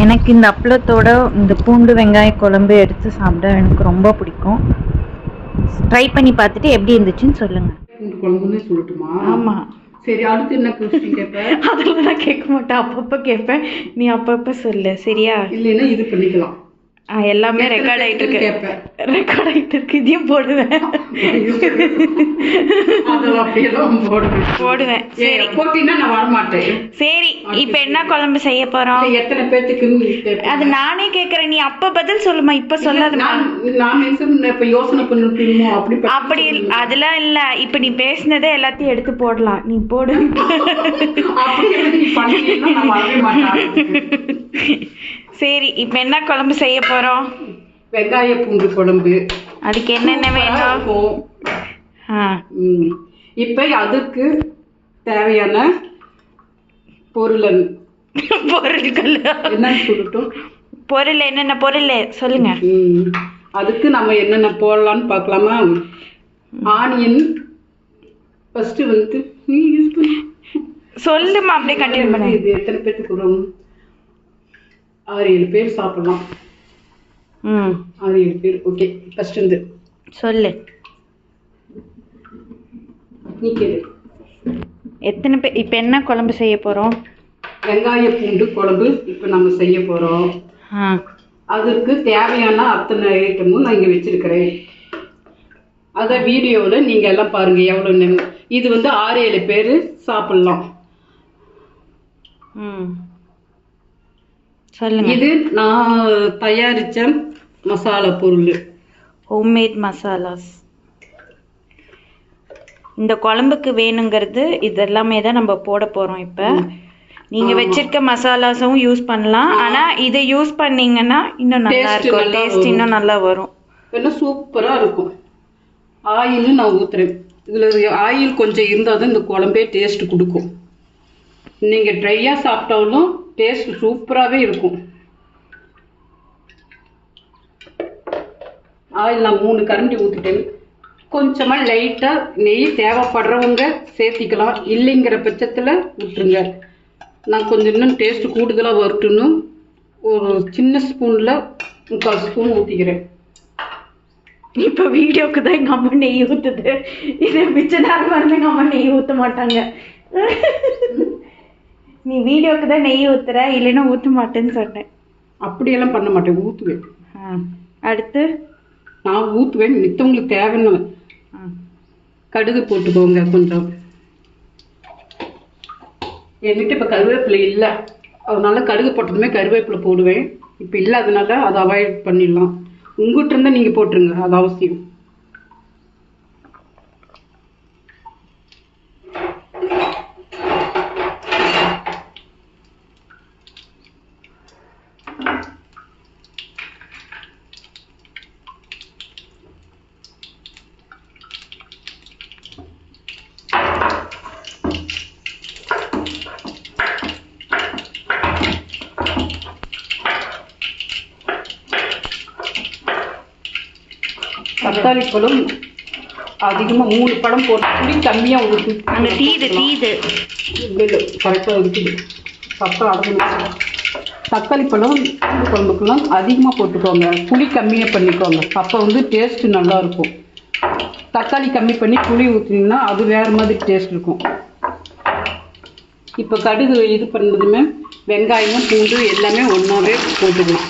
எனக்கு இந்த அப்பளத்தோட இந்த பூண்டு வெங்காய குழம்பு எடுத்து சாப்பிட எனக்கு ரொம்ப பிடிக்கும். ட்ரை பண்ணி பார்த்துட்டு எப்படி இருந்துச்சுன்னு சொல்லுங்க. பூண்டு குழம்புன்னு சொல்லட்டுமா? ஆமா. சரி, அடுத்து என்ன கொஸ்டின் கேட்பேன்? அதெல்லாம் நான் கேட்க மாட்டேன், அப்பப்போ கேட்பேன், நீ அப்பப்போ சொல்லு சரியா? இல்லைன்னா இது பண்ணிக்கலாம். எல்லாமே ரெக்கார்ட் ஆயிட்டு இருக்கு, இதையும் போடுவேன். போடுவேன். சரி, போட்டினா நான் வரமாட்டேன். சரி, இப்ப என்ன குழம்பு செய்ய போறோம்? எத்தனை பேத்துக்கு அது நானே கேக்குறேன், நீ அப்ப பதில் சொல்லுமா, இப்ப சொல்லாதமா. இப்ப யோசனை பண்ணுமோ? அப்படி அதெல்லாம் இல்ல, இப்ப நீ பேசினதே எல்லாத்தையும் எடுத்து போடலாம், நீ போடு. சரி, இப்ப என்ன குழம்பு செய்ய போறோம்? வெங்காய பூண்டு குழம்பு. அதுக்கு என்னென்ன வேணும்? இப்ப அதுக்கு தேவையான பொருள்கள் என்ன சொல்லட்டும்? பொருள் என்னென்ன பொருள் சொல்லுங்க. அதுக்கு நம்ம என்னென்ன போடலாம்னு பார்க்கலாமா? ஆனியன் ஃபர்ஸ்ட் வந்து நீ யூஸ் பண்ணு. சொல்லுமா, அப்படியே கண்டினியூ பண்ணு. இது எத்தனை பேருக்கு வரும்? 6-7 பேர் சாப்பிடலாம். 6-7 பேர். ஓகே, ஃபர்ஸ்ட் வந்து சொல்லு. நீ கேளு. எத்தனை பேர்? இப்போ என்ன குழம்பு செய்ய போறோம்? வெங்காய பூண்டு குழம்பு இப்போ நம்ம செய்ய போறோம். அதுக்கு தேவையான அத்தனை ஐட்டமும் நான் இங்கே வச்சிருக்கிறேன். அதை வீடியோவில் நீங்கள் எல்லாம் பாருங்க எவ்வளோ. இது வந்து 6-7 பேர் சாப்பிடலாம். சொல்லுங்க. இது நான் தயாரிச்ச மசாலா பொருள், ஹோம்மேட் மசாலாஸ். இந்த குழம்புக்கு வேணுங்கிறது இதெல்லாமே தான் நம்ம போட போறோம். இப்போ நீங்க வச்சிருக்க மசாலாஸும் யூஸ் பண்ணலாம், ஆனா இதை யூஸ் பண்ணீங்கன்னா இன்னும் நல்லா இருக்கும், டேஸ்ட் இன்னும் நல்லா வரும், இன்னும் சூப்பரா இருக்கும். ஆயில் நான் ஊத்துறேன். இதுல ஆயில் கொஞ்சம் இருந்தால் தான் இந்த குழம்பே டேஸ்ட் கொடுக்கும். நீங்க ட்ரையா சாப்பிட்டாலும் டேஸ்ட் சூப்பராகவே இருக்கும். ஆயில் நான் 3 கரண்டி ஊற்றிட்டேன். கொஞ்சமாக லைட்டாக நெய் தேவைப்படுறவங்க சேர்த்திக்கலாம், இல்லைங்கிற பட்சத்தில் விட்டுருங்க. நான் கொஞ்சம் இன்னும் டேஸ்ட் கூடுதலாக வரட்டுன்னு ஒரு சின்ன ஸ்பூனில் 3/4 ஸ்பூன் ஊற்றிக்கிறேன். இப்போ வீடியோக்கு தான் எங்கள் அம்மா நெய் ஊற்றுது, இது மிச்ச நேரமாக இருந்து எங்கள் அம்மா நெய் ஊற்ற மாட்டாங்க. நீ வீடியோக்கு தான் நெய் ஊற்றுற, இல்லைன்னா ஊற்ற மாட்டேன்னு சொன்னேன். அப்படியெல்லாம் பண்ண மாட்டேன், ஊற்றுவேன். அடுத்து நான் ஊற்றுவேன், மித்தவங்களுக்கு தேவைன்னு. கடுகு போட்டுக்கோங்க கொஞ்சம். என்கிட்ட இப்போ கருவேப்பிலை இல்லை, அதனால கடுகு போட்டதுமே கருவேப்பிலை போடுவேன். இப்போ இல்லை, அதனால அதை அவாய்ட் பண்ணிடலாம். உங்ககிட்ட இருந்தால் நீங்கள் போட்டுருங்க, அது அவசியம். தக்காளி பழம் அதிகமாக 3 பழம் போட்டு புளி கம்மியாக ஊற்றி. அந்த தீது இல்லை கரெக்டாக இருக்குது, சத்தம் அடங்கணும். தக்காளி பழம் பூண்டு குழம்புக்கெல்லாம் அதிகமாக போட்டுக்கோங்க, புளி கம்மியாக பண்ணிக்கோங்க, அப்போ வந்து டேஸ்ட்டு நல்லாயிருக்கும். தக்காளி கம்மி பண்ணி புளி ஊற்றினீங்கன்னா அது வேறு மாதிரி டேஸ்ட் இருக்கும். இப்போ கடுகு இது பண்ணதுமே வெங்காயம் பூண்டு எல்லாமே ஒன்றாவே போட்டுக்கலாம்.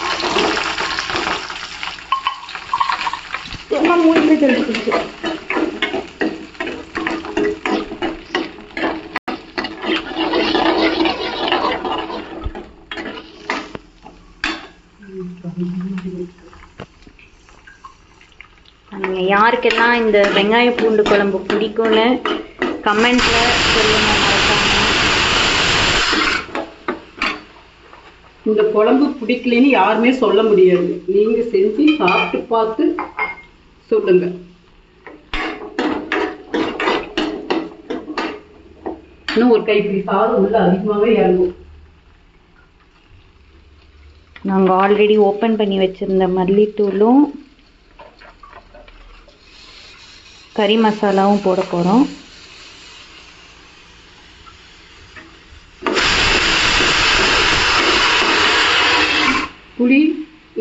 யாருக்கெல்லாம் இந்த வெங்காய பூண்டு குழம்பு பிடிக்கும்னு கமெண்ட்ல சொல்லுங்க மறக்காம. இந்த குழம்பு பிடிக்கலன்னு யாருமே சொல்ல முடியாது, நீங்க செஞ்சு சாப்பிட்டு பார்த்து சொல்லுங்க. இன்னும் ஒரு கைப்பிடி சாதம் உள்ள அதிகமாகவே இறங்கும். நாங்கள் ஆல்ரெடி ஓப்பன் பண்ணி வச்சிருந்த மல்லித்தூளும் கறி மசாலாவும் போட போகிறோம்.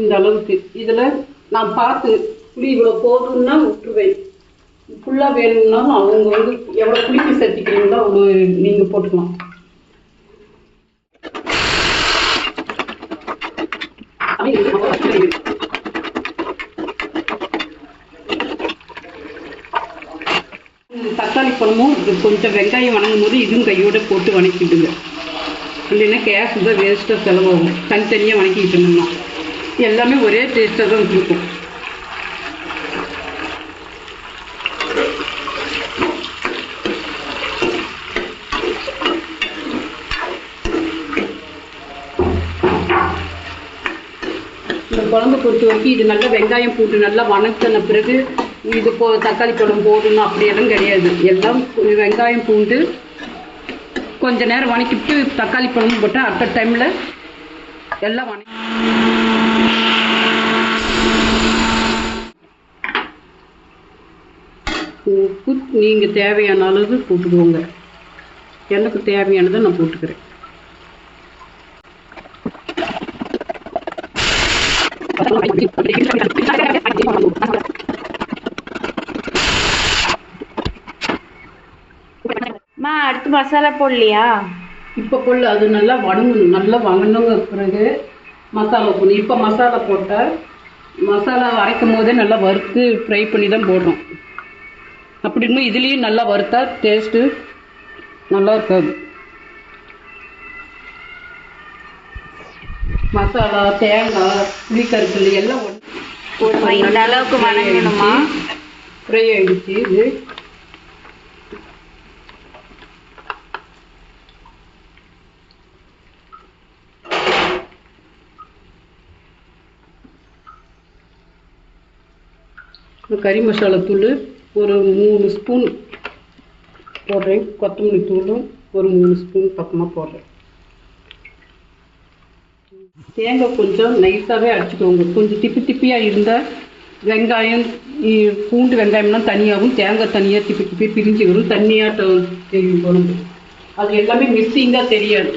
இந்த அளவுக்கு. இதில் நான் பார்த்து புளி இவ்வளோ போதும்னா விட்டுருவேன். ஃபுல்லாக வேணும்னாலும் அவங்க வந்து எவ்வளோ புளிப்பு சேர்த்துக்கிறீங்களோ அவ்வளோ நீங்கள் போட்டுக்கலாம். தக்காளி பழமும் கொஞ்சம் வெங்காயம் வணங்கும் போது இதுவும் கையோட போட்டு வணக்கிட்டுங்க. இல்லைன்னா கேஸ் தான் வேஸ்ட்டாக செலவாகும். தனித்தனியாக வணக்கிக்கிட்டோம்னா எல்லாமே ஒரே டேஸ்ட்டாக தான் இருக்கும். இந்த குழம்பு பொறுத்த வரைக்கும் இது நல்லா வெங்காயம் போட்டு நல்லா வணக்கின பிறகு இது தக்காளி பழம் போடணும் அப்படியெல்லாம் கிடையாது. எல்லாம் வெங்காயம் பூண்டு கொஞ்ச நேரம் வணக்கிட்டு தக்காளி பழமும் போட்டால் அட் டைமில் எல்லாம் உப்பு நீங்கள் தேவையான அளவு போட்டுக்குவோங்க. எனக்கு தேவையானதை நான் போட்டுக்கிறேன். அடுத்து மசாலா போடலையா? இப்போ போடல, அது நல்லா வணங்கணும். நல்லா வணங்குங்க பிறகு மசாலா போடணும். இப்போ மசாலா போட்டால் மசாலா அரைக்கும் போதே நல்லா வறுத்து ஃப்ரை பண்ணி தான் போடுறோம். அப்படின்னா இதுலேயும் நல்லா வறுத்தா டேஸ்ட்டு நல்லா இருக்காது. மசாலா தேங்காய் புளிக்கருப்பு எல்லாம் இந்த அளவுக்கு வணங்கணுமா? ஃப்ரை ஆகிடுச்சு. இது கறி மசாலா தூள் ஒரு 3 ஸ்பூன் போடுறேன். கொத்தமல்லி தூளும் ஒரு 3 ஸ்பூன் பக்கமாக போடுறேன். தேங்காய் கொஞ்சம் நைஸாகவே அரைச்சிக்கோங்க. கொஞ்சம் திப்பி திப்பியாக இருந்தால் வெங்காயம் பூண்டு வெங்காயம்லாம் தனியாகவும் தேங்காய் தனியாக திப்பி திப்பி பிரிஞ்சு வரும். தண்ணியாக தெரியும் குழம்பு. அது எல்லாமே மிக்சிங்காக தெரியாது.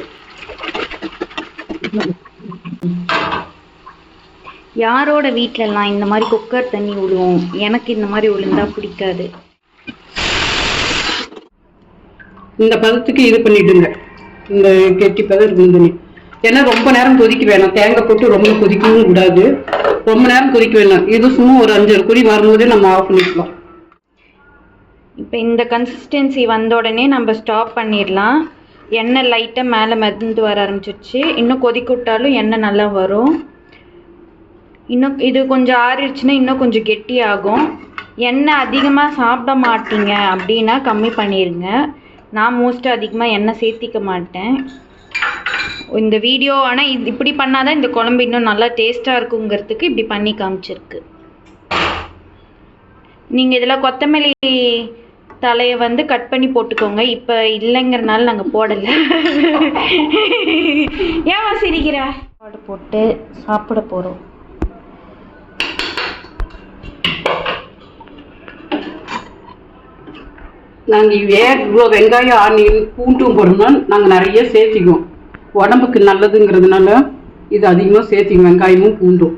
யாரோட வீட்டிலலாம் இந்த மாதிரி குக்கர் தண்ணி விழுவோம். எனக்கு இந்த மாதிரி விழுந்தா பிடிக்காது. இந்த பதத்துக்கு இது பண்ணிடுங்க. இந்த கெட்டி பதம் இருக்கும் தண்ணி. ஏன்னா ரொம்ப நேரம் கொதிக்க வேணாம். தேங்காய் போட்டு ரொம்ப கொதிக்கவும் கூடாது. ரொம்ப நேரம் கொதிக்க வேணாம். இது சும்மா ஒரு 5 கொதி வரும்போதே நம்ம ஆஃப் பண்ணிக்கலாம். இப்போ இந்த கன்சிஸ்டன்சி வந்த உடனே நம்ம ஸ்டாப் பண்ணிடலாம். எண்ணெய் லைட்டாக மேலே மிதந்து வர ஆரம்பிச்சிருச்சு. இன்னும் கொதிக்க விட்டாலும் எண்ணெய் நல்லா வரும். இன்னும் இது கொஞ்சம் ஆறிடுச்சுன்னா இன்னும் கொஞ்சம் கெட்டியாகும். எண்ணெய் அதிகமாக சாப்பிட மாட்டீங்க அப்படின்னா கம்மி பண்ணிடுங்க. நான் மோஸ்ட்டாக அதிகமாக எண்ணெய் சேர்த்திக்க மாட்டேன். இந்த வீடியோ ஆனால் இப்படி பண்ணாதான் இந்த குழம்பு இன்னும் நல்லா டேஸ்ட்டாக இருக்குங்கிறதுக்கு இப்படி பண்ணி காமிச்சிருக்கு. நீங்கள் இதில் கொத்தமல்லி தலையை வந்து கட் பண்ணி போட்டுக்கோங்க. இப்போ இல்லைங்கிறனால நாங்கள் போடலை. ஏமா சிரிக்கிற? போட்டு சாப்பிட போகிறோம். நாங்கள் இவ்வளோ வெங்காயம் ஆனியன் பூண்டும் போடணும்னா நாங்கள் நிறைய சேர்த்திக்குவோம். உடம்புக்கு நல்லதுங்கிறதுனால இது அதிகமாக சேர்த்திக்குவோம் வெங்காயமும் பூண்டும்.